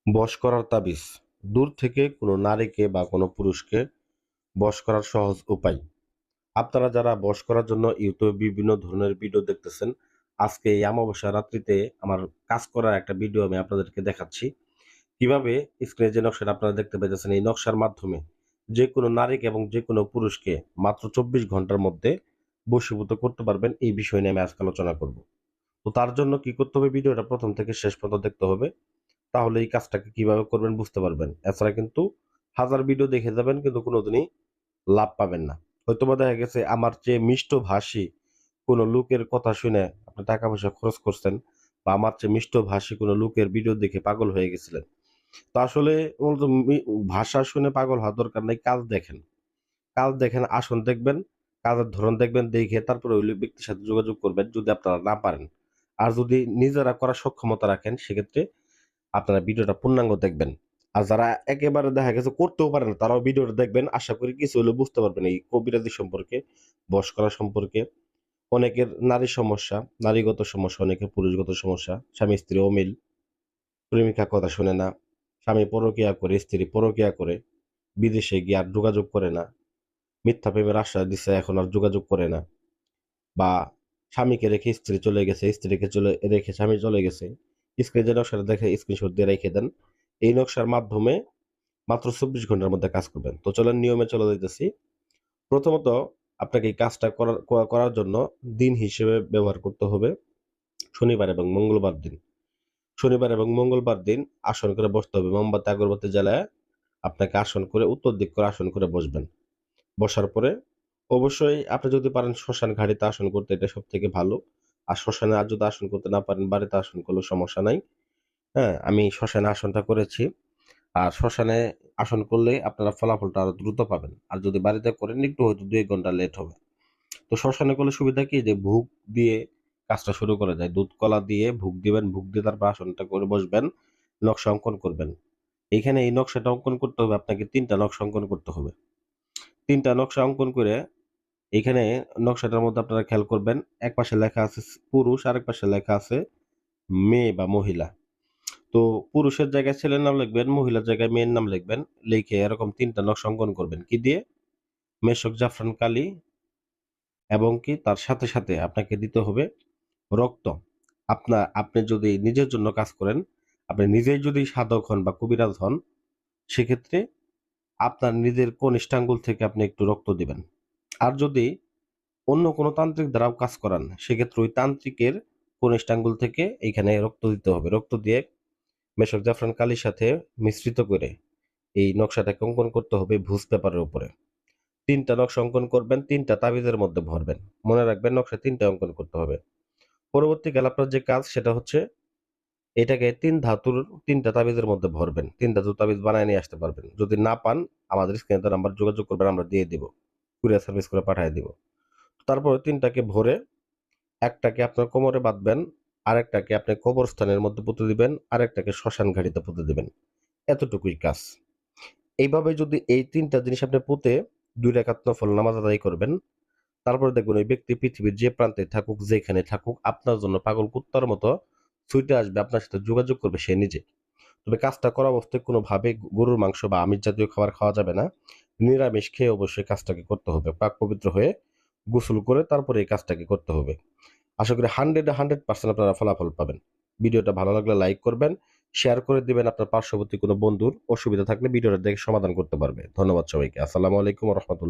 বশ করার তাবিজ। দূর থেকে কোনো নারীকে বা কোনো পুরুষকে বশ করার সহজ উপায়। আপনারা যারা বশ করার জন্য ইউটিউবে বিভিন্ন ধরনের ভিডিও দেখতেছেন, আজকে এই অমাবস্যা রাত্রিতে আমার কাজ করার একটা ভিডিও আমি আপনাদেরকে দেখাচ্ছি। কিভাবে স্ক্রিনে যে নকশাটা আপনারা দেখতে পাইতেছেন, এই নকশার মাধ্যমে যেকোনো নারীকে এবং যেকোনো পুরুষকে মাত্র ২৪ ঘন্টার মধ্যে বশীভূত করতে পারবেন, এই বিষয় নিয়ে আমি আজকে আলোচনা করব। তো তার জন্য কি করতে হবে? ভিডিওটা ১ম থেকে শেষ পর্যন্ত দেখতে হবে। তাহলে এই কাজটাকে কিভাবে করবেন বুঝতে পারবেন। এছাড়া কিন্তু হাজার ভিডিও দেখে যাবেন কিন্তু কোনোদিনই লাভ পাবেন না। হয়তোবা দেখা গেছে আমার চেয়ে মিষ্টভাষী কোনো লোকের কথা শুনে আপনি টাকা-পয়সা খরচ করছেন বা আমার চেয়ে মিষ্টভাষী কোনো লোকের ভিডিও দেখে পাগল হয়ে গেছিলেন। তো আসলে মূলত ভাষা শুনে পাগল হওয়ার দরকার নাই। কাজ দেখেন। কাজ দেখেন, আসন দেখবেন, কাজের ধরন দেখবেন, দেখে তারপরে ওই ব্যক্তির সাথে যোগাযোগ করবেন যদি আপনারা না পারেন। আর যদি নিজেরা করার সক্ষমতা রাখেন সেক্ষেত্রে আপনারা ভিডিওটা পূর্ণাঙ্গ দেখবেন। আর যারা একেবারে দেখা গেছে করতেও পারে না তারাও ভিডিওটা দেখবেন। আশা করি কিছু হলেও বুঝতে পারবেন এই কবিরাজি সম্পর্কে, বশ করা সম্পর্কে। অনেকের নারী সমস্যা, নারীগত সমস্যা, অনেকের পুরুষগত সমস্যা, স্বামী-স্ত্রী অমিল, প্রেমিকা কথা শোনে না, স্বামী পরকিয়া করে, স্ত্রী পরকিয়া করে, বিদেশে গিয়ে আর যোগাযোগ করে না, মিথ্যা প্রেমের আশ্বাস দিছে এখন আর যোগাযোগ করে না, বা স্বামীকে রেখে স্ত্রী চলে গেছে, স্ত্রীকে রেখে স্বামী চলে গেছে। স্ক্রিনে যে নকশাটা দেখে স্ক্রিনশট দিয়ে রেখে দেন। এই নকশার মাধ্যমে মাত্র ২৪ ঘন্টার মধ্যে কাজ করবেন। তো চলেন নিয়মে চলে যাইতেছি। প্রথমত আপনাকে এই কাজটা করার জন্য দিন হিসেবে ব্যবহার করতে হবে শনিবার এবং মঙ্গলবার দিন। শনিবার এবং মঙ্গলবার দিন আসন করে বসতে হবে। মোমবাতি আগরবাতি জ্বালায়া আপনাকে আসন করে উত্তর দিক করে আসন করে বসবেন। বসার পরে অবশ্যই আপনি যদি পারেন শ্মশান ঘাড়িতে আসন করতে এটা সবথেকে ভালো। আর শ্মশানে আর যদি আসন করতে না পারেন বাড়িতে আসন করলেও সমস্যা নাই। হ্যাঁ? আমি শ্মশানে আসনটা করেছি। আর শ্মশানে আসন করলে আপনারা ফলাফলটা আরো দ্রুত পাবেন। আর যদি বাড়িতে করেন একটু হয়তো ২-১ ঘন্টা লেট হবে। তো শ্মশানে করলে সুবিধা কি যে ভোগ দিয়ে কাজটা শুরু করা যায়। দুধ কলা দিয়ে ভোগ দিবেন, ভোগ দিয়ে তারপর আসনটা করে বসবেন, নকশা অঙ্কন করবেন। এইখানে এই নকশাটা অঙ্কন করতে হবে আপনাকে ৩ টা নকশা অঙ্কন করতে হবে। ৩ টা নকশা অঙ্কন করে এইখানে নকশাটার মধ্যে আপনারা খেয়াল করবেন, এক পাশে লেখা আছে পুরুষ, আরেক পাশে লেখা আছে মেয়ে বা মহিলা। তো পুরুষের জায়গায় ছেলের নাম লিখবেন, মহিলার জায়গায় মেয়ের নাম লিখবেন। লিখে এরকম ৩ টা নকশা অঙ্কন করবেন। কি দিয়ে? মেশক জাফরান কালি এবং কি তার সাথে, সাথে আপনাকে দিতে হবে রক্ত। আপনি যদি নিজের জন্য কাজ করেন, আপনি নিজেই যদি সাধক হন বা কবিরাজ হন, সেক্ষেত্রে আপনার নিজের কনিষ্ঠাঙ্গুল থেকে আপনি একটু রক্ত দিবেন। আর যদি অন্য কোনো তান্ত্রিক দ্বারাও কাজ করান, সেক্ষেত্রে ওই তান্ত্রিকের কনিষ্ঠাঙ্গুল থেকে এইখানে রক্ত দিতে হবে। রক্ত দিয়ে মেশক জাফরান কালির সাথে মিশ্রিত করে এই নকশাটাকে অঙ্কন করতে হবে ভুজ পেপারের উপরে। ৩ টা নকশা অঙ্কন করবেন, ৩ টা তাবিজের মধ্যে ভরবেন। মনে রাখবেন নকশা ৩ টা অঙ্কন করতে হবে। পরবর্তীকালে আপনার যে কাজ সেটা হচ্ছে এটাকে ৩ ধাতুর ৩ টা তাবিজের মধ্যে ভরবেন। ৩ ধাতুর তাবিজ বানায় নিয়ে আসতে পারবেন। যদি না পান আমাদের স্ক্রিনে দেওয়া নাম্বারে যোগাযোগ করবেন আমরা দিয়ে দিব। কুরিয়ার সার্ভিস করে পাঠায় দিব। তারপরে ৩ টাকে ভরে একটাকে আপনার কোমরে বাঁধবেন, আরেকটাকে আপনি কবরস্থানের মধ্যে পুঁতে দিবেন, আরেকটাকে শ্মশান ঘাড়িতে পুঁতে দিবেন। এতটুকুই কাজ। এইভাবে যদি এই ৩ টা জিনিস আপনি পুঁতে ২ রাকাত নফল নামাজ আদায় করবেন, তারপরে দেখবেন ওই ব্যক্তি পৃথিবীর যে প্রান্তে থাকুক, যেখানে থাকুক আপনার জন্য পাগল কুত্তার মতো ছুটে আসবে, আপনার সাথে যোগাযোগ করবে সে নিজে। তবে কাজটা করা অবস্থায় কোনোভাবে গরুর মাংস বা আমিষ জাতীয় খাবার খাওয়া যাবে না। নিরামিষ খেয়ে অবশ্যই কাজটাকে করতে হবে। পাক পবিত্র হয়ে গোসল করে তারপরে এই কাজটাকে করতে হবে। আশা করি 100 এ 100% আপনারা ফলাফল পাবেন। ভিডিওটা ভালো লাগলে লাইক করবেন, শেয়ার করে দিবেন আপনার পার্শ্ববর্তী কোনো বন্ধুর অসুবিধা থাকলে ভিডিওটা দেখে সমাধান করতে পারবে। ধন্যবাদ সবাইকে। আসসালামু আলাইকুম ওয়া রাহমাতুল্লাহ।